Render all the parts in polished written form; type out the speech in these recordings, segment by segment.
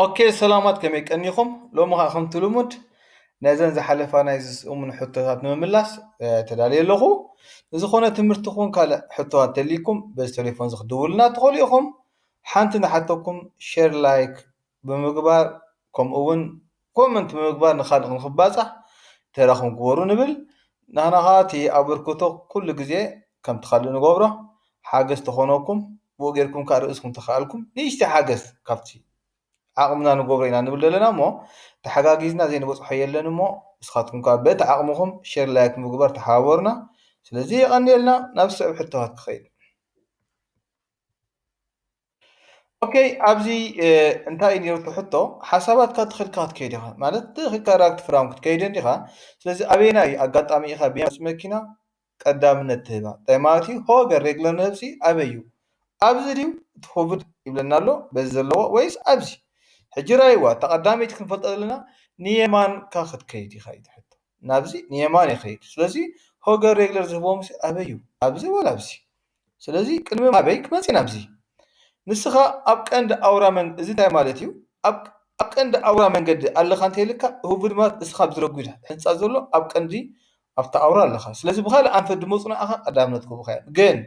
اوكي سلامات كمي كنيخم لو ما خمت لمد نازن زحلفا نايز من حطات نملاس تدالي لغو اذا خونا تمرتكم كالا حطات تليكم بس تليفون زخدولنا تقوليكم حانتنا حتىكم شير لايك بمقبار كم اون كومنت بمقبار نخالق نخباصح تراخم قورو نبل نانا هاتي ابركوتو كل جزء كم تخلوني قبره حاجز تخونوكم وغيركم كارئسكم تخالكم نيشتي حاجز كافتي عقمنا نقبر إن نقول لنا مو تحقاقيزنا زين بس حيلنا مو اسخاتكم كابت عقمهم شير لايك مقبر تحاورنا سلزي غني لنا نفس حتى هتخيل اوكي ابزي انتاي نيرو تحطو حسابات كتخل كات كيدها مالت تخل كاراكت فرام كيدن ديها سلزي ابيناي اغاطامي اخا بيمس مكينه قدامነት تهبا تيماتي هو ريجلر نفسي ابيو ابزي ديو تفوت يبلنالو بزلو ويس ابزي حجرايوا تقداميت كنفلط لنا نيمان كاخد كيدي خايد حتى نابزي نيمان يخيد سلازي هوجر ريجلر زبوم ابيو ابزي ولا ابزي سلازي كلمه ما بيك ما نابزي نسخه ابقند اورا من ازي تاي مالتيو ابقند اورا من قد الله خانت لك هو بدما اسخاب زرغود حنصا زلو ابقندي افتا اورا الله سلازي بخال انف دمصنا اخا قدامنتكم بخير جن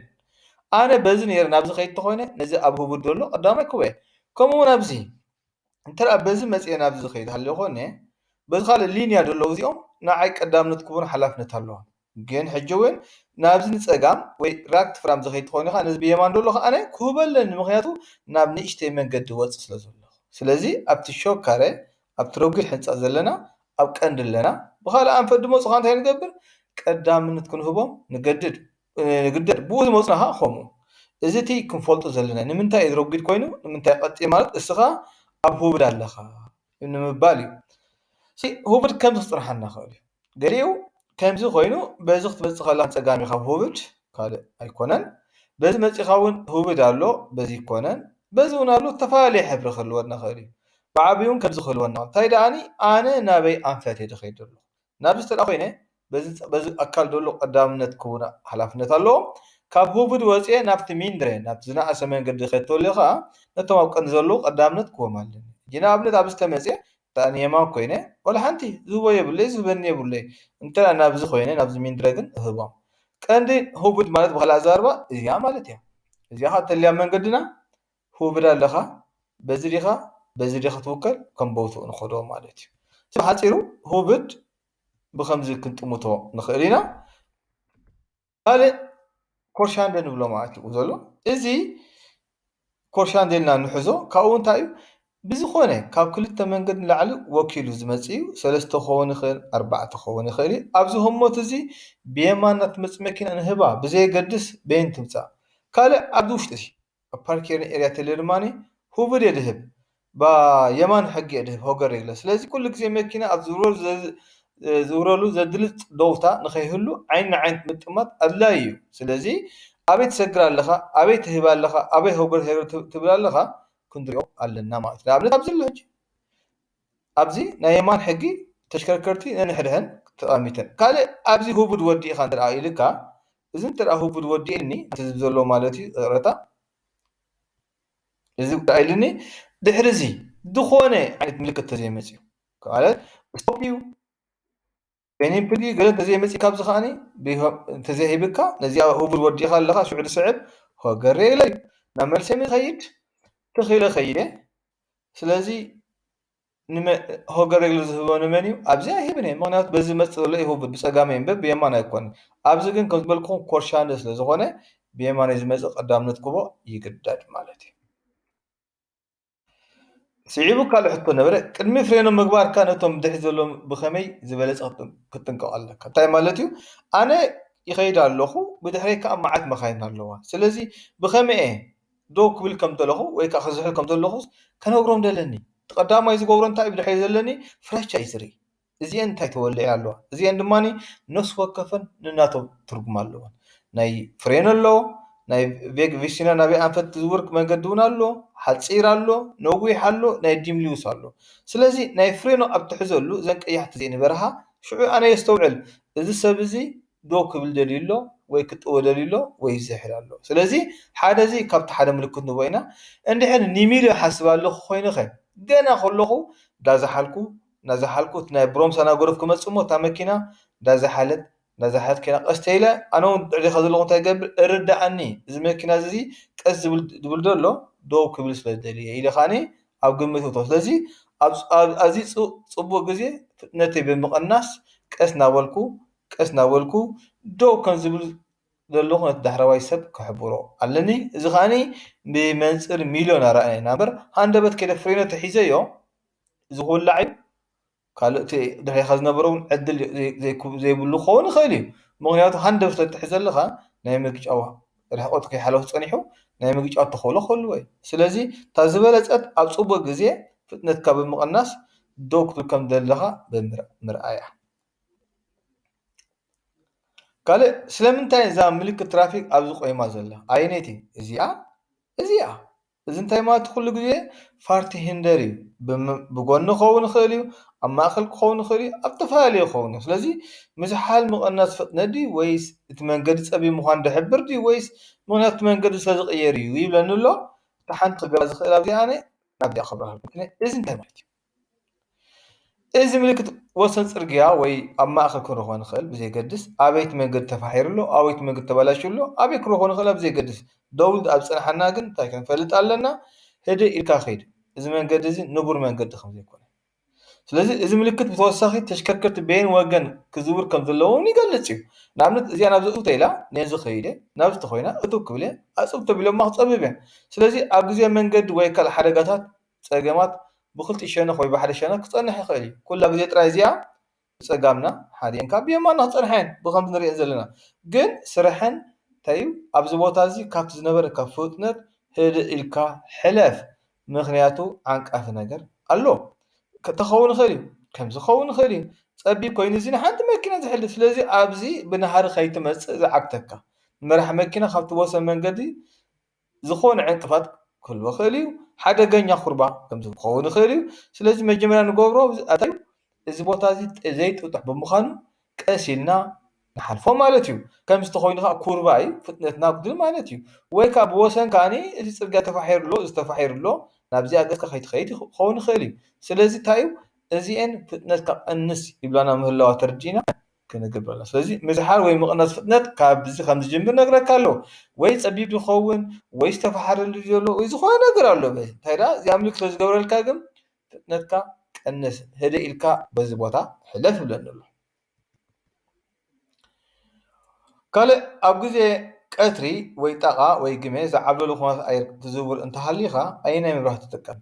انا بزن ير نابزي خيد تخوينه نزي اب هو بدلو قدامك كوي كمو نابزي انت لا بزي مصي نابزي خيد هل يخونه بز خال اللينيا دلو زيوم نعي قدامنتكم حلافنت الله جن حجوين نابزي نصقام وي راكت فرام زخيت خوينه خا نز بيمان دلو خا انا كوبلن مخياتو ناب نيشتي منقد وص سلازلو سلازي ابت شوكاره ابت روغل حنصا زلنا اب قندلنا بخال انفد مص خانت هينقبر قدامنتكم هبوم نقدد بوز مصنها خمو ازتي كنفولطو زلنا نمنتا يدروغد كوينو نمنتا قطي مالت اسخا اب هوبد ኣለኻ እንምባልዩ هوبد كم تصرحنا خالي قريو كم زي خوينو بزخ تبص خلا ጸጋሚ ካብ هوبد ካልእ ኣይኮነን በዚ መጽኻ እውን هوبد ኣሎ በዚ ይኮነን በዚ እውን ኣሎ ተፋላለየ ሕብሪ ክህልወና ክእል እዩ ብዓብዩን ከም ዝኽህልወና እንታይ ደኣኒ ኣነ ናበይ ኣንፈት እየ ዝኸይድ ዘሎ ናብዚ ተዳ ኮይነ በዚ ኣካል ዘሎ ቀዳምነት ክቡና ሓላፍነት ኣለዎ ካብ هوبد ወፅየ ናብቲ ሚንድረ ናብቲ ዝናእሰ መንገዲ ከይተወልየ ከዓ ነቶም ኣብ ቀንዲ ዘለዉ ቀዳምነት ክቦም ኣለኒ ጂና ኣብነት ኣብ ዝተመፅየ تاني يما كوينة ولا حنتي زوجي بلي زبني بلي انت انا بزي خوينة نابز مين دراجن هبام كاندي هو بد مالت بخلا زاربا ازيا مالتها ازيا حتى اللي من قدنا هو بدا لخا بزريخا توكل كم بوتو نخدو مالتي سو حاتيرو هو بد بخمزي كنت متو نخرينا قال كورشان دن بلو مالتي وزلو ازي كورشان دلنا نحزو كاون تايو بزخونه ካብ ክልተ መንገድ ንላዕሊ ወኪሉ ዝመጽ እዩ ሰለስተ ክኸውን ይኽእል ኣርባዕተ ክኸውን ይኽእል ኣብዚ ህሞት እዚ ብየማን እትመጽእ መኪና ንህባ ብዘየገድስ በይን ትምጻእ ካልእ ኣብዚ ውሽጢ እዚ ኣብ ፓርኪንግ ኤርያ ተለ ድማኒ ሁብድ የድህብ የማን ሕጊ የድህብ ሆገር የለ ስለዚ ኩሉ ግዜ መኪና ኣብ ዝውረሉ ዘድልፅ ደውታ ንኸይህሉ ዓይን ንዓይን ምጥማት ኣድላይ እዩ ስለዚ ኣበይ ትሰግር ኣለኻ ኣበይ ትህብ ኣለኻ ኣበይ ሆገር ትብል ኣለኻ كندريو علنا ما أتلا أبنت أبزل لهج أبزي نايمان حقي تشكركرتي نحرهن تأميتن قال أبزي هو بدودي خاطر عائلك إذا ترى هو بدودي إني تزبزلو مالتي رتا إذا عائلني دحرزي دخونة يعني ملك التزيمتي قال stop you يعني بدي قال تزيمتي كابز خاني تزيهبك نزي هو بدودي خال لها شعور صعب هو قرر لي نعمل سمي خيط تخيل خيره سلازي نما هوجر رجل زهوان منيو أبزي هيبني معناته بزي مثلا هو بسقام ينبه بيمان يكون أبزي كن كنت بالكون كورشان دس لزخانة بيمان يزمز قدام نتكوبا يقدر مالتي سيعيبو قال حطوا نبرة كلمة فرينو مقبار كانوا توم دحزلهم بخمي زبالة أطم كتنقل لك تاي مالتيو أنا يخيد اللهو بدحريك أم معك مخاين اللهو سلازي بخمي إيه دوك بالكم تلهو ويك أخذ كم تلهوس كانوا قرون دلني قدام يزق قرون تايب دحيز دلني فرش يسري زين تاي تولي علوه زين دماني نص وقفن نناتو ترجم اللهو ناي فرين اللهو ناي فيك فيشنا نبي أنفت زورك ما قدونا له حتصير له نووي حله ناي ديم ليوس له سلازي ناي فرينو أبتحزل له زنك أي حتى زين برها شو أنا يستوعب إذا سبزي دوك بالدليله ويكتو دليله ويزحل له سلازي حدا زي كابت حدا ملكت نبوينا عندي حين نيميل حسب له خوينا خير ገና ከለኹ ዳዛሓልኩ እቲ ናይ ብሮምሳ ናገረፍ ክመፅእ እሞ እታ መኪና ዳዛሓለት ከይና ቀስ ኢለ ኣነ እውን ድሕሪኻ ዘለኹ እንታይ ይገብር እርዳእኒ እዚ መኪና እዚ ቀስ ዝብል ዘሎ ደው ክብል ስለ ዝደልየ ኢለ ኸዓኒ ኣብ ግምት እተው ስለዚ ኣብዚ ፅቡቅ ግዜ ፍጥነተይ ብምቕናስ ቀስ እናበልኩ ደው ከም ዝብል ዘለኹ ነቲ ዳሕረዋይ ሰብ ክሕብሮ ኣለኒ እዚ ኸዓኒ ብመንፅር ሚልዮን ኣረኣየና እምበር ሃንደበት ከይደ ፍሬኖ ተሒዘዮ እዚ ክውላዕ እዩ ካልኦት ድሕሪኻ ዝነበረ እውን ዕድል ዘይብሉ ክኸውን ይኽእል እዩ ምክንያቱ ሃንደበት ስለትሕዝ ዘለኻ ናይ ምግጫው ርሕቆት ከይሓለፉ ፀኒሑ ናይ ምግጫው ተኸውሎ ክህልዎ እዩ ስለዚ እታ ዝበለፀት ኣብ ፅቡቅ ግዜ ፍጥነትካ ብምቕናስ ደው ክትብል ከም ዘለኻ ብምርኣያ ካልእ ስለምንታይ እዛ ምልክት ትራፊክ ኣብዚ ቆይማ ዘላ ኣየነይቲ እዚኣ እዚ እንታይ ማለት ኩሉ ግዜ ፋርቲ ሂንደር እዩ ብጎኒ ክኸውን ይኽእል እዩ ኣብ ማእኸል ክኸውን ይኽእል እዩ ኣብ ዝተፈላለየ ክኸውን እዩ ስለዚ ምዝሓል ምቕናስ ፍጥነት ድዩ ወይስ እቲ መንገዲ ፀቢብ ምዃኑ ዝሕብር ድዩ ወይስ ምክንያቱ እቲ መንገዲ ስለዝቕየር እዩ ይብለኒ ኣሎ እቲ ሓንቲ ክገብራ ዝኽእል ኣብዚኣ ኣነ ናብዚኣ ክብራ እዚ እንታይ ማለት እዩ እዚ ምልክት ወሰን ፅርግያ ወይ ኣብ ማእኸል ክንረኽቦ ንኽእል ብዘይገድስ ኣበይቲ መንገዲ ተፋሒሩ ኣሎ ኣበይቲ መንገዲ ተበላሽዩ ኣሎ ኣበይ ክንረኽቦ ንኽእል ብዘይገድስ ደው ኣብ ፀናሓና ግን እንታይ ክንፈልጥ ኣለና ህድእ ኢልካ ኸይድ እዚ መንገዲ እዚ ንቡር መንገዲ ከም ዘይኮነ ስለዚ እዚ ምልክት ብተወሳኺ ተሽከርከርቲ በይን ወገን ክዝውር ከም ዘለዎም ይገልፅ እዩ ንኣብነት እዚኣ ናብዚ እትው ኢላ ነዚ ኸይደ ናብዚ ተኾይና እትው ክብል ኣፅብቶ ቢሎማ ክፀብብ እያ ስለዚ ኣብ ግዜ መንገዲ ወይ ካልእ ሓደጋታት ፀገማት ብክልቲኡ ሸነኽ ወይ ብሓደ ሸነኽ ክፀንሕ ይኽእል እዩ ኩላ ግዜ ጥራይ እዚኣ ብፀጋምና ሓዲአንካ ብየማንና ክፀንሓ እየን ብከምቲ ንሪአን ዘለና ግን ስርሐን እንታይ እዩ ኣብዚ ቦታ እዚ ካብቲ ዝነበረካ ፍጥነት ህድእ ኢልካ ሕለፍ ምክንያቱ ዓንቃፊ ነገር ኣሎ ተኸውን ይኽእል እዩ ከምዚ ክኸውን ይኽእል እዩ ፀቢብ ኮይኑ እዚ ንሓንቲ መኪና ዝሕልፍ ስለዚ ኣብዚ ብናሃሪ ከይትመፅእ ዝዓግተካ መራሒ መኪና ካብቲ ወሰን መንገዲ ዝኾነ ዕንቅፋት ክህልዎ ይኽእል እዩ ሓደገኛ ኩርባ ከምዚ ክኸውን ይኽእል እዩ ስለዚ መጀመርያ ንገብሮ እንታይ እዚ ቦታ እዚ ዘይጥጡሕ ብምዃኑ ቀስ ኢልና ንሓልፎ ማለት እዩ ከምዚ ተኾይኑ ከዓ ኩርባ እዩ ፍጥነትና ጉድል ማለት እዩ ወይ ከዓ ብወሰን ከዓኒ እዚ ፅርግያ ተፋሒሩሎ ናብዚኣ ገፅካ ከይትኸይድ ክኸውን ይኽእል እዩ ስለዚ እንታይ እዩ እዚአን ፍጥነትካ ቀንስ ይብላና ምህላዋ ተረዲእና ክንግበር ኣለና ስለዚ ምዝሓል ወይ ምቕናስ ፍጥነት ካብዚ ከም ዝጅምር ነግረካ ኣሎ ወይ ፀቢብ ዝኸውን ወይ ዝተፋሓረሉ ዘሎ ወይ ዝኾነ ነገር ኣሎ እንታይ ዳ እዚኣ ምልክት ስለዝገበረልካ ግን ፍጥነትካ ቀንስ ህድእ ኢልካ በዚ ቦታ ሕለፍ ይብለኒ ኣሎ ካልእ ኣብ ግዜ ቀትሪ ወይ ጠቓ ወይ ግመ ዝዓብለሉ ኩነታት ኣየር ትዝውር እንተሃሊኻ ኣየናይ መብራህቲ ትጥቀም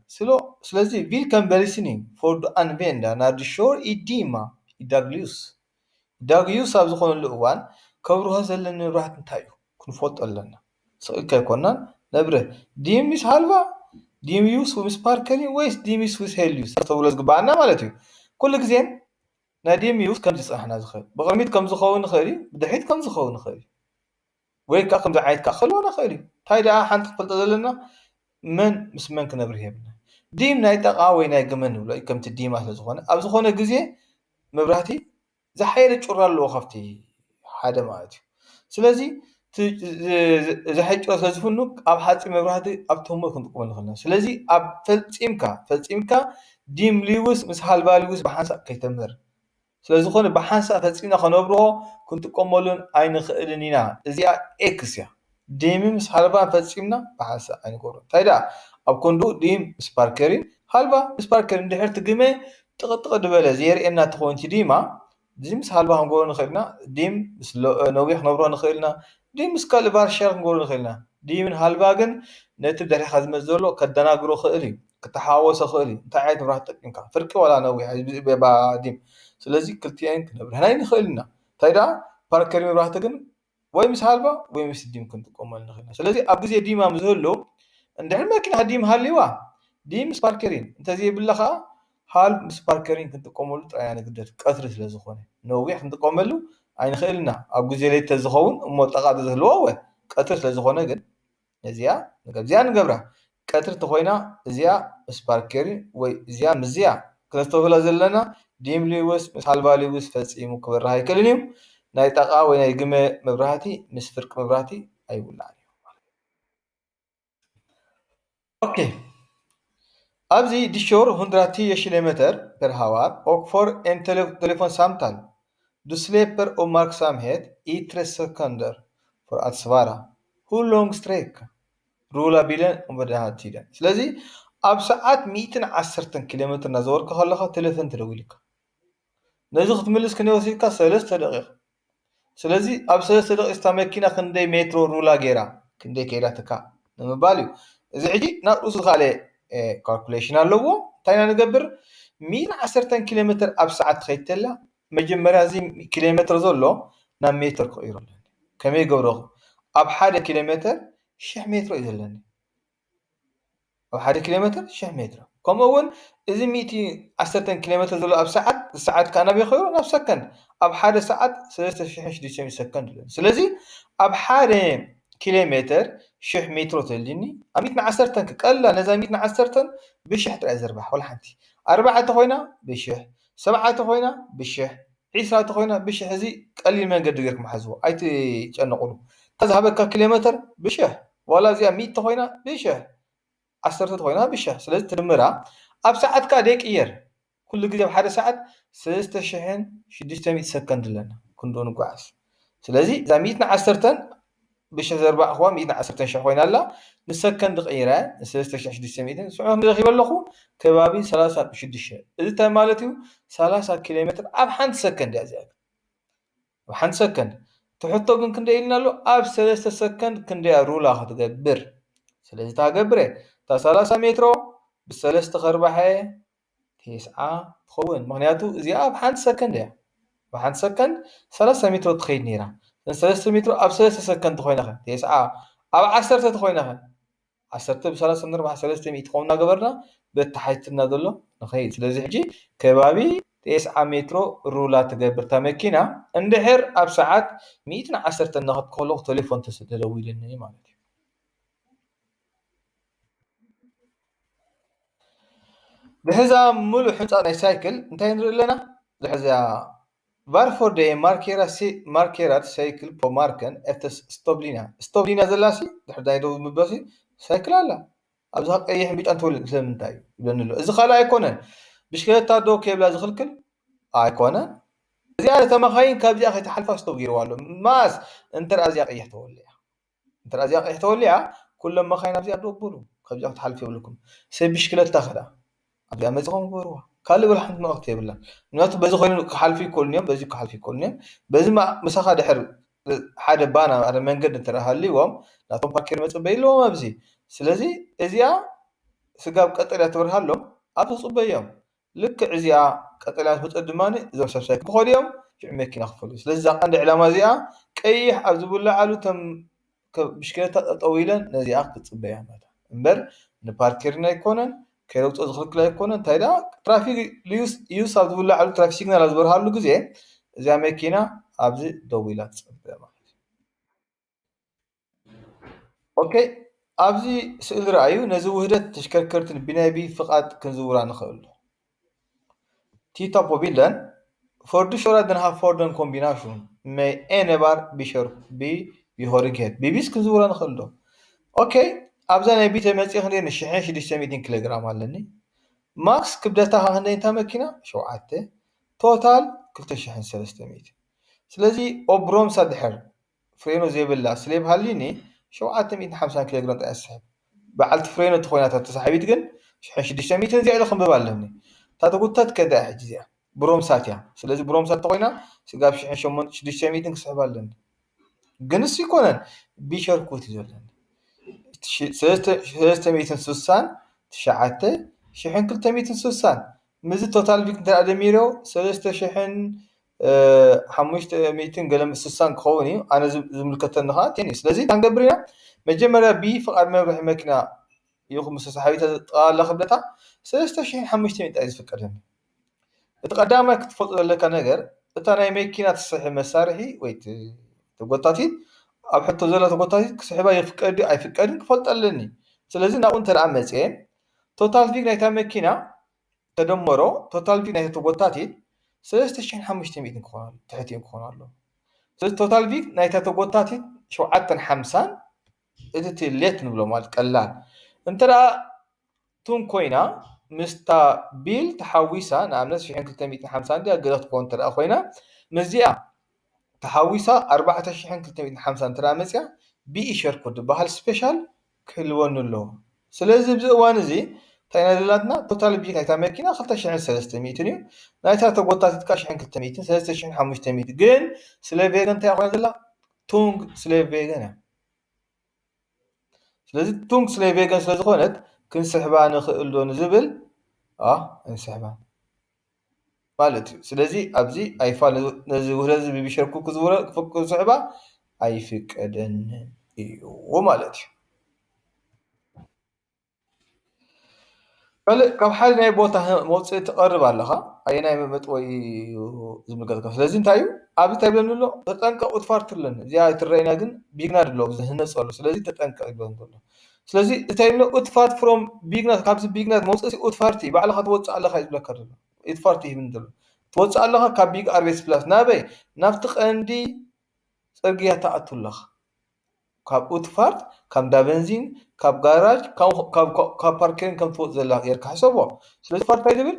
ስለዚ ቪልከም በሊስኒንግ ፎር ዱ ኣንቬንዳ ናዲ ሾር ኢዲማ ዳግዩስ ኣብ ዝኾነሉ እዋን ከብርሆ ዘለና መብራህቲ እንታይ እዩ ክንፈልጦ ኣለና ስቕልካ ኣይኮናን ነብረ ዲም ሚስ ሃልባ ዲም ዩስ ምስ ፓርከሪን ወይስ ዲም ዩስ ምስ ሄልዩስ ተብሎ ዝግባአና ማለት እዩ ኩሉ ግዜ ናይ ዲም ዩስ ከም ዝፀናሕና ዝኽእል ብቕድሚት ከም ዝኸውን ይኽእል እዩ ብድሕሪት ከም ዝኸውን ይኽእል እዩ ወይ ከዓ ከምዚ ዓይነት ከዓ ክህልወና ይኽእል እዩ እንታይ ደኣ ሓንቲ ክፈልጦ ዘለና መን ምስ መን ክነብር የብልና ዲም ናይ ጠቓ ወይ ናይ ግመ ንብሎ እዩ ከምቲ ዲማ ስለዝኾነ ኣብ ዝኾነ ግዜ መብራህቲ ዝሓየለ ጩራ ኣለዎ ካብቲ ሓደ ማለት እዩ ስለዚ ዝሐጨ ስለዝፍኑ ኣብ ሓፂን መብራህቲ ኣብ ተሞ ክንጥቀመሉ ንኽእልና ስለዚ ኣብ ፈፂምካ ዲም ሊውስ ምስ ሃልባ ሊውስ ብሓንሳእ ከይተምህር ስለዝኾነ ብሓንሳእ ፈፂምና ከነብርሆ ክንጥቀመሉን ኣይንኽእልን ኢና እዚኣ ኤክስ እያ ዲም ምስ ሃልባን ፈፂምና ብሓንሳእ ኣይንገብሮ እንታይ ደኣ ኣብ ኮንዱ ዲም ምስ ፓርከሪን ሃልባ ምስ ፓርከሪን ድሕርቲ ግመ ጥቕጥቕ ድበለ ዘየርእየና ተኾንቲ ዲማ ዲም ምስ ሃልባ ክንገብሮ ንኽእል ኢና ዲም ምስ ነዊሕ ክነብሮ ንኽእል ኢና ዲም ምስ ካልእ ቫርሻል ክንገብሮ ንኽእል ኢና ዲምን ሃልባ ግን ነቲ ድሕሪኻ ዝመፅእ ዘሎ ከደናግሮ ክእል እዩ ክተሓዋወሶ ክእል እዩ እንታይ ዓይነት መብራህቲ ተጠቂምካ ፍርቂ ዋላ ነዊሕ ዲም ስለዚ ክልቲአን ክነብርህና ንኽእል ኢና እንታይ ደኣ ፓርከሪ መብራህቲ ግን ወይ ምስ ሃልባ ወይ ምስ ዲም ክንጥቀመሉ ንኽእል ኢና ስለዚ ኣብ ግዜ ዲማ ምዝህሉ እንድሕር መኪና ዲም ሃልይዋ ዲም ምስ ፓርከሪን እንተዘይብላ ከዓ ሃልብ ምስ ፓርከሪን ክንጥቀመሉ ጥራይና ንግደድ ቀትሪ ስለዝኾነ ነዊሕ ክንጥቀመሉ ኣይንኽእልና ኣብ ግዜ ለይቲ ዝኸውን እሞ ጠቓ ዝህልዎ ቀትሪ ስለዝኾነ ግን እዚኣ ንገብራ ቀትሪ ተኾይና እዚኣ ምስ ፓርከሪን ወይ እዚኣ ምስዚኣ ክነስተውህላ ዘለና ዲም ሊውስ ምስ ሃልባ ሊውስ ፈፂሙ ክበርህ ኣይክእልን እዩ ናይ ጠቓ ወይ ናይ ግመ መብራህቲ ምስ ፍርቂ መብራህቲ ኣይውላዕን እዩ ኦኬ ኣብዚ ዲሾር 110 kilometer per hour och får en telefonsamtal. Du släpper uppmärksamhet i 3 sekunder för att svara. Hur lång sträcka? Rulla bilen över den här tiden. ስለዚ ኣብ ሰዓት 110 ኪሎሜትር እናዘወርካ ከለኻ ቴሌፎን ትደውል ኢልካ ነዚ ክትምልስ ክንወሲድካ 3 ደቂቕ ስለዚ ኣብ 3 ደቂቕ እታ መኪና ክንደይ ሜትሮ ሩላ ጌራ ክንደይ ከይዳ ትካ ንምባል እዩ እዚ ሕጂ ናብ ርእሱ ካልእ ካልኩሌሽን ኣለዎ እንታይ ኢና ንገብር 110 ኪሎ ሜትር ኣብ ሰዓት ትኸይድ ተላ መጀመርያ እዚ ኪሎ ሜትር ዘሎ ናብ ሜትር ክቅይሮ ኣለኒ ከመይ ገብሮ ኣብ 1 ኪሎ ሜትር 1000 ሜትሮ እዩ ዘለኒ ኣብ 1 ኪሎ ሜትር 1000 ሜትሮ ከምኡ እውን እዚ 110 ኪሎ ሜትር ዘሎ ኣብ ሰዓት ሰዓት ካና ቢኸዮ ናብ ሰከንድ ኣብ 1 ሰዓት 3600 ሰከንድ ስለዚ ኣብ 1 ኪሎ ሜትር 1000 ሜትሮ ተልኒ ኣብ 110 ክቀላ ነዛ 110 ብ1000 ጥራይ ዘርባሕ ወላ ሓንቲ 4 ኮይና ብ1000 7 ኮይና ብ1000 20 ኮይና ብ1000 እዚ ቀሊል መንገዲ ጌርኩም ሓዝዎ ኣይትጨነቁሉ ተዝሃበካ ኪሎ ሜትር ብ1000 ወላ እዚኣ 100 ኮይና ብ1000 10 ኮይና ብ1000 ስለዚ ትድምራ ኣብ ሰዓት ካ ደቂየር ኩሉ ግዜ ኣብ 1 ሰዓት 3600 ሰከንድ ኣለና ክንዶ ንጓዓዝ ስለዚ እዛ 110 ብ1000 ዘርባዕ እخዋ 110 ሺሕ ኮይና ኣላ ንሰከንድ ቀይረ 3600 ስዑር ንረኺበ ኣለኹ ከባቢ 36 እዚ እንታይ ማለት እዩ 30 ኪሎ ሜትር ኣብ ሓንቲ ሰከንድ እያ እዚኣ ኣብ ሓንቲ ሰከንድ ትሕቶ ግን ክንደይ ኢልና ኣሎ ኣብ 3 ሰከንድ ክንደይ ሩላ ክትገብር ስለዚ ታገብረ تا 30 ሜትሮ ب3 خربحة 9 تخون مغنياتو እዚኣ بحانت سكند እያ بحانت سكند 30 ሜትሮ تخيد نيرا 3 ሜትሮ ኣብ 3 ሰከንድ ኮይናኸ 9 ኣብ 10 ተኮይናኸ 10 ب30 نربح 300 ተኮንና ገበርና በተሓይትና ዘሎ ንኸይድ ስለዚ ሕጂ ከባቢ 9 ሜትሮ ሩላ ትገብር ታ መኪና እንድሕር ኣብ ሰዓት 110 እናኸድኩ ከለኹ ቴሌፎን ተደውይልኒ ማለት እዩ بحذا ملو حنصا ناي سايكل انتي نري لنا بحذا varför det är markerat cykel på marken efter stopplina زلاسي دحدا يدو مباسي سايكل alla ابزا قيح بيت انتول سمنتاي بنلو اذا خلا يكونن بشكلتا دو كيبلا زخلكل ايكونن زياده مخاين كابزي اخي تحلفا ستوب غيروالو ماس انت ازيا قيح توليا انت ازيا قيح توليا كل ما خاين ابزي ادوبلو كابزي تحلف يبلكم سي بشكلتا خدا أبي أمازون بروح كله ولا حد نقطة يبلا نقطة بزي خلينا كحلفي كل يوم بزي كحلفي كل يوم بزي ما مسخة دحر حدا بانا على منقد ترى هاللي وام لا تون باكر مثل بيلو ما بزي سلزي إزيا سجاب قتلة تور هاللو أبو صوب يوم لك إزيا قتلة بتقدماني إذا سبسك بخل يوم في مكان أخفل سلزي عند علامة زيا كيح أبزبول الله علو تم بشكل طويلة نزيا قتصب يوم هذا إمبر نباركرنا يكونن كيروت أدخل كلا يكون تايدا ترافيك يوس عبد الله على ترافيك سيجنال أزبر هالو جزء زي ماكينة أبزي دويلات أوكي أبزي سؤال رأيه نزو وحدة تشكرت البناء بي فقط كنزوران خلو تيتا بوبيلن فردو شورا دنها فردن كومبيناشون ما أنا بار بيشور بيهوريكات بيبيس كنزوران خلو أوكي أبزان بيت ماتي خلينا الشحن 600 كيلوغرام علني ماكس كبدتها هندين تا ماكينة شوعته توتال كلتا شحن 300 سلازي أوبروم صدحر فرينو زي بالله سليب هاليني شوعته 150 كيلوغرام تأسحب بعلت فرينو تخويناتها تسحبيت جن شحن 600 زي على خم ببالهني تاتو قلت كدا حجزيا بروم ساتيا سلازي بروم سات تخوينا سيقاب شحن 600 تسحب هالني جنس يكونن بيشاركوتي زولن 360 تشعته شحن 360 مزي توتال فيك انت ادميرو 3500 قلم 60 كوني انا زملكتنها تاني سلازي تنقبرنا مجمرة بي فقط ما بروح مكنه يخو مسحابيته طال خبلتها 3500 عايز فكرني تقدامك تفضل لك نجر انا ماكينه تصحي مسارحي ويت تقطاتي ኣብ ሕቶ ዘላ ተጎታቲ ክስሕባ ይፍቀድ ኣይፍቀድን ክፈልጥ ኣለኒ ስለዚ ናብኡ እንተደኣ መፅአ ቶታል ቪግ ናይታ መኪና ተደመሮ ቶታል ቪግ ናይታ ተጎታቲ 3500 ክኾን ትሕቲኡ ክኾን ኣሎ ስለዚ ቶታል ቪግ ናይታ ተጎታቲ 750 እቲ ሌት ንብሎ ማለት ቀላል እንተደኣ ቱን ኮይና ምስታ ቢል ተሓዊሳ ንኣብነት 1250 እንድያ ገለ ክትኮን ተረኣ ኮይና መዚኣ ተሓዊሳ 4250 እንተረኣ መፅያ ብኢሸር ኮድ ዝበሃል ስፔሻል ክህልወኑ ኣለዎ። ስለዚ ኣብዚ እዋን እዚ እንታይ ኢና ዘለናትና ቶታል ቢል ናይታ መኪና 2300 እዩ። ናይታ ተጎታቲት ከዓ 1200 3500 ግን ስለ ቬገን እንታይ ኮይና ዘላ ቱንግ ስለ ቬገን እያ። ስለዚ ቱንግ ስለ ቬገን ስለ ዝኾነት ክንስሕባ ንኽእል ዶ ንዝብል እንስሕባ ማለት እዩ። ስለዚ ኣብዚ ኣይፋ ነዚ ውህደት እዚ ብቢሸርኩ ክስሕባ ኣይፍቀደን እዩ ማለት እዩ። ካልእ ካብ ሓደ ናይ ቦታ መውፅኢ ትቐርብ ኣለኻ ኣየናይ መጥወይ ዝምልከትካ። ስለዚ እንታይ እዩ ኣብዚ እንታይ ይብለኒ ኣሎ ተጠንቀቕ ትፋርት ኣለኒ እዚኣ ትረአና ግን ቢግናድ ኣሎ ዝህነፀሉ ስለዚ ተጠንቀቕ ይብለኒ ዘሎ። ስለዚ እንታይ ኢሎ ኡትፋርት ፍሮም ቢግናድ ካብዚ ቢግናድ መውፅኢ ኡትፋርቲ ባዕልኻ ትወፅእ ኣለኻ እዩ ዝብለካ ዘሎ። ኡትፋርቲ ይብል ዘሎ ትወፅእ ኣለኻ ካብ ቢግ ኣርቤስ ፕላስ ናበይ ናብቲ ቀንዲ ፅርግያ ተኣቱ ኣለኻ ካብ ኡትፋርት ካብ እንዳ ቤንዚን ካብ ጋራጅ ካብ ፓርኪንግ ከም ትወፅእ ዘላ ጌርካ ሕሰቦ። ስለዚ ኡትፋርት እንታይ ዝብል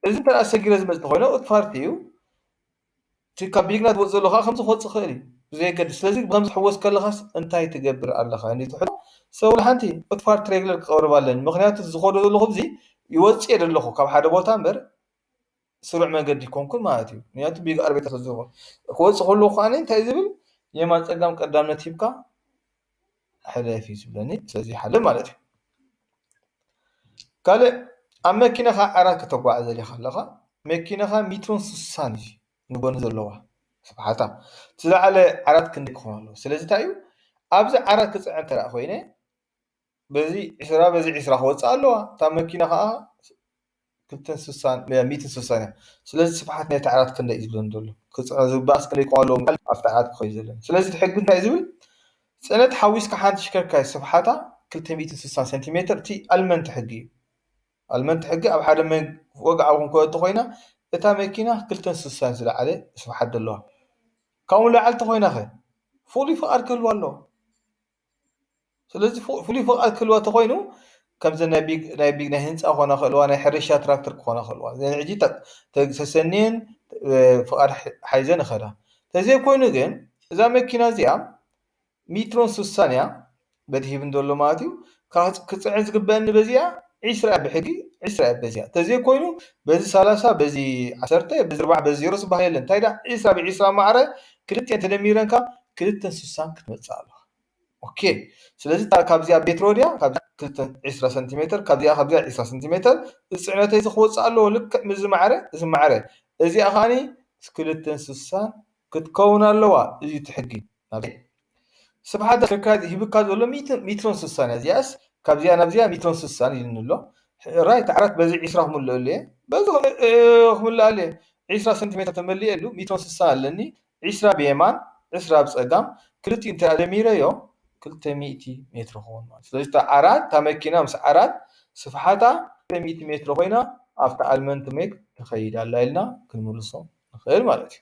እዚ እንተኣ ሰጊረ ዝመፅእ እንተኮይኑ ኡትፋርት እዩ እቲ ካብ ቢግናድ ትወፅእ ዘለካ ከምዚ ክወፅእ ክእል እዩ ብዘየገድስ። ስለዚ ከምዚ ሕወስ ከለኻስ እንታይ ትገብር ኣለኻ ትሕቶ ሰብ ሓንቲ ኡትፋርት ሬግለር ክቐርብ ኣለኒ ምክንያቱ ዝኸዶ ዘለኹ እዚ ይወፅእ እየ ዘለኹ ካብ ሓደ ቦታ እምበር ስሩዕ መንገዲ ይኮንኩን ማለት እዩ። ምክንያቱ ቢግ ኣርቤታ ስለዝኾ ክወፅእ ከለኹ ከዓ እንታይ ዝብል የማን ፀጋም ቀዳምነት ሂብካ ሕለፍ እዩ ዝብለኒ። ስለዚ ሓለ ማለት እዩ። ካልእ ኣብ መኪናኻ ዓራት ከተጓዓዘ ዲኻ ኣለኻ መኪናኻ ሜትሮን 60 እዩ ንጎኒ ዘለዋ ስብሓታ ዝለዓለ ዓራት ክንደይ ክኾን ኣለዎ። ስለዚ እንታይ እዩ ኣብዚ ዓራት ክፅዕን እንተደኣ ኮይነ በዚ 20 በዚ 20 ክወፅእ ኣለዋ እታ መኪና ከዓ 260 እያ። ስለዚ ስፍሓት ናይቲ ዓራት ክንደይ እዩ ዝብለኒ ዘሎ ክፅዕን ዝግባእስ ክንደይ ክኾን ኣለዎ ኣብቲ ዓራት ክኸይ ዘለኒ። ስለዚ እቲ ሕጊ እንታይ ዝብል ፅዕነት ሓዊስካ ሓንቲ ተሽከርካሪ ስፍሓታ 260 ሴንቲሜትር እቲ ኣልመንቲ ሕጊ እዩ። ኣልመንቲ ሕጊ ኣብ ሓደ ወግዓዊ ክንከወቲ ኮይና እታ መኪና 260 ዝለዓለ ስፍሓት ዘለዋ ካብኡ ላዕሊ እንተኮይና ኸ ፍሉይ ፍቃድ ክህልዋ ኣለዎ። ስለዚ ፍሉይ ፍቃድ ክህልዋ እንተኮይኑ ከምዚ ናይ ቢግ ናይ ህንፃ ክኾና ክእልዋ ናይ ሕርሻ ትራክተር ክኾና ክእልዋ ሕጂ ተሰኒየን ፍቃድ ሓይዘን ይኸዳ። ተዘይኮይኑ ግን እዛ መኪና እዚኣ ሜትሮን 60 እያ በቲ ሂብን ዘሎ ማለት እዩ ክፅዕን ዝግበአኒ በዚኣ 20 እያ ብሕጊ 20 እያ በዚኣ ተዘይኮይኑ በዚ 30 በዚ 10 በዚ 4 በዚ 0 ዝበሃል የለን እንታይ ዳ 20 ብ20 ማዕረ ክልቲአን ተደሚረንካ 260 ክትመፅእ ኣለኻ። ኦኬ ስለዚ ካብዚኣ ቤትሮድያ ካብ 20 ሴንቲሜትር ካብዚኣ 20 ሴንቲሜትር ፅዕነተይ ክወፅእ ኣለዎ ልክዕ ምዚ ማዕረ እዚ ማዕረ እዚኣ ከዓኒ 260 ክትከውን ኣለዋ። እዚ ትሕጊ ስፍሓት ተሽከርካሪ ሂብካ ዘሎ ሜትሮን 60 እያ እዚኣስ ካብዚኣ ናብዚኣ ሜትሮን 60 ኢሉኒ ኣሎ ራይት ዓራት በዚ 20 ክምልእ ኣለየ በዚ ክምልእ ኣለየ 20 ሴንቲሜትር ተመሊእ የሉ ሜትሮን 60 ኣለኒ 20 ብየማን 20 ብፀጋም ክልቲኡ እንታይ ኣደሚረዮ 200 ሜትር ክኸውን ማለት ስለዚ ዓራት እታ መኪና ምስ ዓራት ስፍሓታ 200 ሜትር ኮይና ኣብታ ኣልመንቲ ሜክ ትኸይድ ኣላ ኢልና ክንምልሶ ንኽእል ማለት እዩ።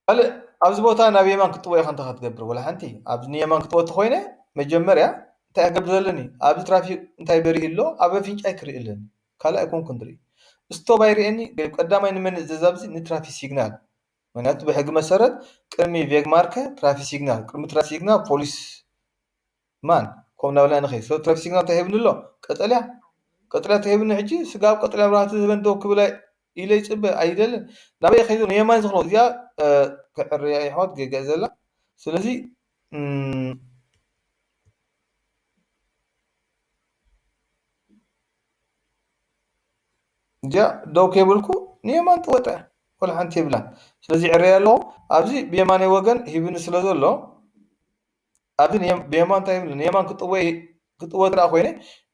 ካልእ ኣብዚ ቦታ ናብ የማን ክትጥወ ኢኻ እንታይ ክትገብር ወላ ሓንቲ ኣብዚ ንየማን ክትጥወ እንተኮይነ መጀመርያ እንታይ ክገብር ዘለኒ ኣብዚ ትራፊክ እንታይ በሪህ ኣሎ ኣብ ኣፍንጫይ ክርኢ ኣለኒ ካልኣይ ኮንኩን ትርኢ ስቶፕ ኣይርአኒ ቀዳማይ ንመን እዘዝ ኣብዚ ንትራፊክ ሲግናል ምክንያቱ ብሕጊ መሰረት ቅድሚ ቬግማርከ ትራፊክ ሲግናል ቅድሚ ትራፊክ ሲግናል ፖሊስ ማን ከምኡ ናብላ ንኸይድ ትራፊክ ሲግናል እንታይ ሂብኒ ኣሎ ቀጠልያ ተሂብኒ ሕጂ ስጋብ ቀጠልያ መብራህቲ ዝህበን ዶ ክብላ ኢለ ይፅበ ኣይደልን ናበይ ከይዱ ንየማን ዝኽኖ እዚኣ ክዕርያ ይሕወት ገገእ ዘላ ስለዚ እዚኣ ደው ከይብልኩ ንየማን ትወጣ ወላ ሓንቲ የብላ ስለዚ ዕርያ ኣለኹ ኣብዚ ብየማናይ ወገን ሂብኒ ስለ ዘሎ ኣብዚ ብየማን እንታይ ሂብኒ ንየማን ክጥወ ትረኣ ኮይነ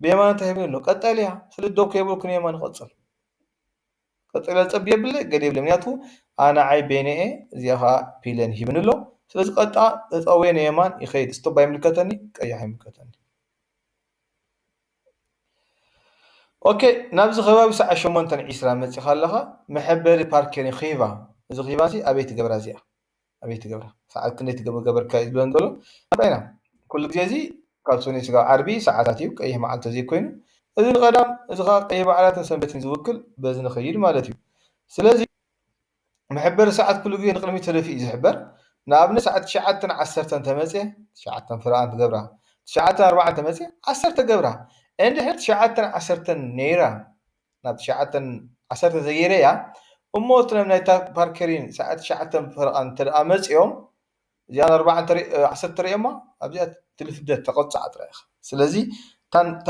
ብየማን እንታይ ሂብኒ ኣሎ ቀጠልያ ስለዚ ደው ከይብልኩ ንየማን ይቐፅል ቀጠልያ ፀቢ የብለ ገለ የብለ ምክንያቱ ኣነ ዓይ ቤነአ እዚኣ ከዓ ፒለን ሂብኒ ኣሎ ስለዚ ቀጣ ተፀወየ ንየማን ይኸይድ ስቶፕ ኣይምልከተኒ ቀያሕ ኣይምልከተኒ። ኦኬ ናብዚ ከባቢ ሰዓት 8:20 መፂኻ ኣለኻ መሐበሪ ፓርኪንግ ኺባ እዚ ኺባ እዚ ኣበይ ትገብራ እዚኣ ኣበይ ትገብራ ሰዓት ክንደይ ትገበርካ ዝብለን ዘሎ ኢና ኩሉ ግዜ እዚ ካብ ሰኔ እስካብ ዓርቢ ሰዓታት እዩ ቀይሕ መዓልቲ ዘይኮይኑ እዚ ንቐዳም እዚ ከዓ ቀይሕ በዓላትን ሰንበትን ዝውክል በዚ ንኸይድ ማለት እዩ ስለዚ محبر ساعات كل جين نقل مية في يحبر نابن ساعات شعات عسرت تمزي شعات فرعان تجبرها شعات أربعة تمزي عسرت تجبرها عند هاد شعات عسرت نيرة ناب شعات عسرت زيريا وموتنا من يتا باركرين ساعات شعات فرعان تلامز يوم زيان أربعة عسرت تريما أبجات تلفدت تقط ساعات رايخ سلزي تان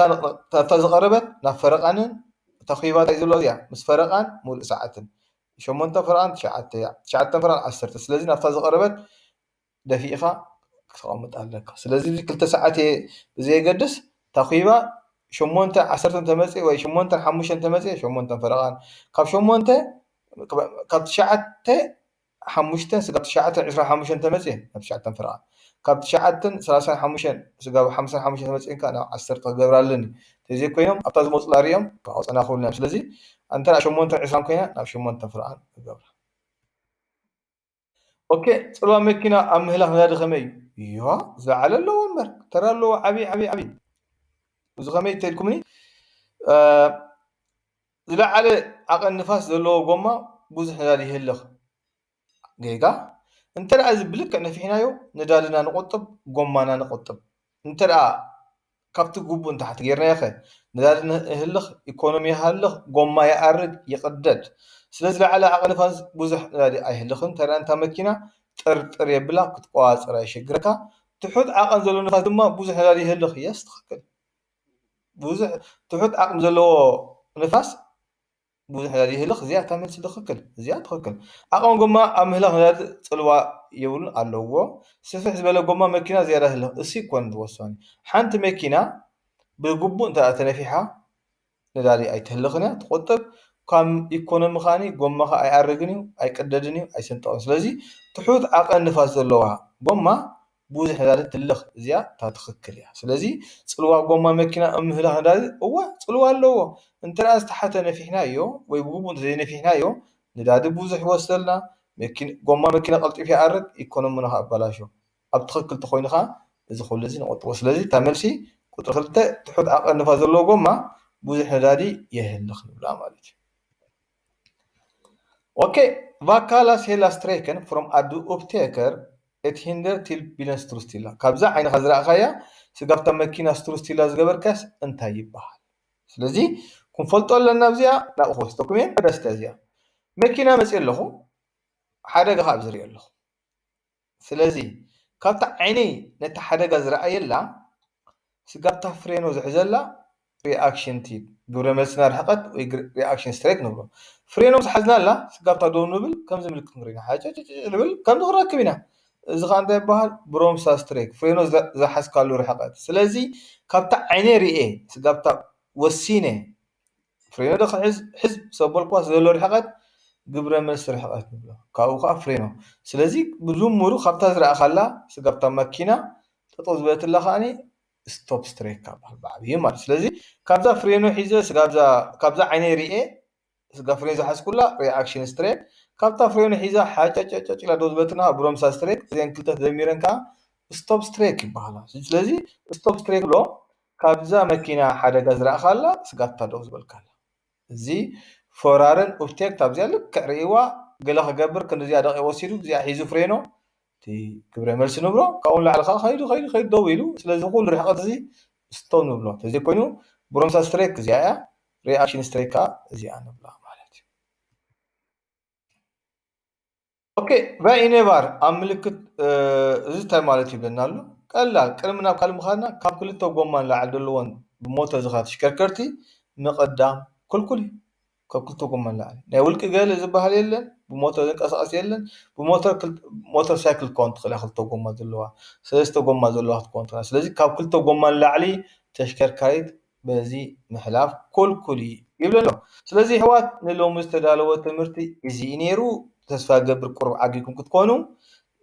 تزغربت نفرقان تخيبات يزولوا مس فرقان مول ساعات شمونتا فرعان شعات فرعان عسرت سلازي نفتا زقربت دفيقة تقومت عليك سلازي كل ساعات زي قدس تقريبا شمونتا عسرت تمسي وي شمونتا حموشن تمسي شمونتا فرعان كاب شمونتا كاب شعات حموشتن سقط شعات 25 تمسي كاب شعات فرعان كاب شعات 35 سقاب 55 تمسي كان عسرت قبرالني تزي كوينهم ابتاز موصلاريهم فاصنا خولنا سلازي أنت لا شمونت عشان كينا لا شمونت فرعان الجبر أوكي صلوا مكينا أم هلا هذا خمي يا زعل الله ومر ترى له عبي وزخمي تلكمني زعل عقل نفاس له قمة بوز هذا يهلخ جيجا أنت لا أزبلك أن في حنايو ندالنا نقطب قمنا نقطب أنت لا كابت جوبون تحت غيرنا يا أخي ندالنا هلخ إيكونومي هلخ قمة يأرد يقدد سلازل على عقل نفاس بوزح نادي أي هلخن ترى أنت مكينة تر يبلا كتقواس رأي شجرك تحط عقل زلو نفاس دما بوزح نادي هلخ يستخدم بوزح تحط عقل زلو نفاس بوزح نادي هلخ زيادة تعمل سلخكل زيادة خكل عقل قمة أم هلخ نادي صلوا يقول على سفح زبالة قمة مكينة زيادة هلخ السيكون دوساني حنت مكينة بالجبون أنت أتنافيها نداري أي تهلخنا تقطب كم يكون مخاني قمها أي أرجني أي كددني أي سنتون سلازي تحوت عقل نفاس اللوها قمة بوز هذا تلخ زيا تتخكلها سلازي صلوا قمة مكينة هلا هذا هو صلوا اللوه أنت راس تحت نفيحنا يو ويبوبون زي نفيحنا يو نداري بوز وصلنا مكين قمة مكينة قلت فيها أرد يكون منها بلاشو أبتخكل تخوينها إذا خلصين وسلازي تعمل كنت خلت تحط عقل نفاس اللوه قمة بوز هذا يهلخ نبلا مالتي Okej, vad kallas hela streken från att du upptäcker ett hinder till bilens strostilla? ካብዛ ዓይንኻ ዝረኣኻያ ስጋብታ መኪና ስትሮስትላ ዝገበርካስ እንታይ ይበሃል? ስለዚ ክንፈልጦ ኣለና ብዚኣ ናብኡ ክወስደኩም እየ ደስታ እዚኣ መኪና መፅእ ኣለኹ ሓደጋ ካብ ዝሪኦ ኣለኹ ስለዚ ካብታ ዓይነይ ነቲ ሓደጋ ዝረኣየላ ስጋብታ ፍሬኖ ዝሕዘላ ሪኣክሽን ቲል ግብረ መልስና ርሕቐት ወይ ሪኣክሽን ስትሬክ ንብሎ ፍሬኖም ዝሓዝና ኣላ ስጋብታ ዶ ንብል ከምዚ ምልክት ንሪና ንብል ከምዚ ክንረክብ ኢና እዚ ከዓ እንታይ ይበሃል ብሮምሳ ስትሬክ ፍሬኖ ዝሓዝካሉ ርሕቐት ስለዚ ካብታ ዓይነ ርኤ ስጋብታ ወሲነ ፍሬኖ ዶ ክሕዝ ሕዝ ሰበልኳ ዘሎ ርሕቐት ግብረ መልሲ ርሕቐት ንብሎ ካብኡ ከዓ ፍሬኖ ስለዚ ብድምሩ ካብታ ዝረኣኻላ ስጋብታ መኪና ጠጠው ዝበለትላ ከዓኒ ستوب ستريك بعديه مال سلازي كابزا فرينو حيزه كابزا عيني رئه سغا فرين زحس كلها رياكشن ستريك كابتا فرينو حيزه حاجه لا دوز بتنا برومسا ستريك زين كلتا دميرنكا ستوب ستريك يبقى سلازي ستوب ستريك لو كابزا ماكينه حدا غزرا خالا سغاتا دوز بالكال زي فورارن اوبتيك تابزا لك ريوا غلا خغبر كنزيا دقي وسيدو زي حيزو فرينو تي كبر ملس نبرو كون على خيد دويلو سلازي كل رحقه زي ستون نبلو تزي كونو برومسا ستريك زيايا رياكشن ستريكا زي انا بلا مالتي اوكي باي نيفر املكت زي مالتي بنالو قال قلمنا قال مخانا كاب كلتو غومان لعدلون بموتور زخات شكركرتي مقدام كل كاب كلتو غومان لا ناي ولك قال زبحال يلن بموتور زنقاصاص يلن بموتور سايكل كونت خلا خلتو غوما زلوا سلسته غوما زلوا كونت سلازي كاب كلتو غومان لاعلي تشكركريت بزي محلاف كلي يبلو سلازي حوات نلو مستدالو تمرتي ازي نيرو تسفا قبر قرب عقيكم كتكونوا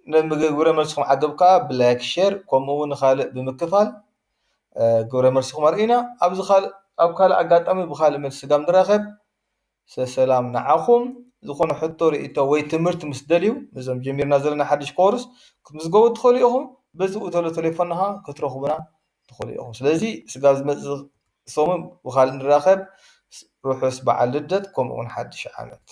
نمغبره مرسكم عقبكا بلاك شير كومون خالق بمكفال غبره مرسكم ارينا ابز خالق اب خالق اقاطامي بخالق من سقام دراخب سلام نعاكم ዝኾነ ሕቶ ርእቶ ወይ ትምህርቲ ምስ ደልዩ እዞም ጀሚርና ዘለና ሓድሽ ኮርስ ክትምዝገቡ ትኽእሉ ኢኹም በዚ እተሎ ቴሌፎንኻ ክትረኽቡና ትኽእሉ ኢኹም። ስለዚ ስጋ ዝመጽእ ሰሙን ብኻልእ ንራኸብ። ርሑስ በዓል ልደት ከምኡ'ውን ሓድሽ ዓመት።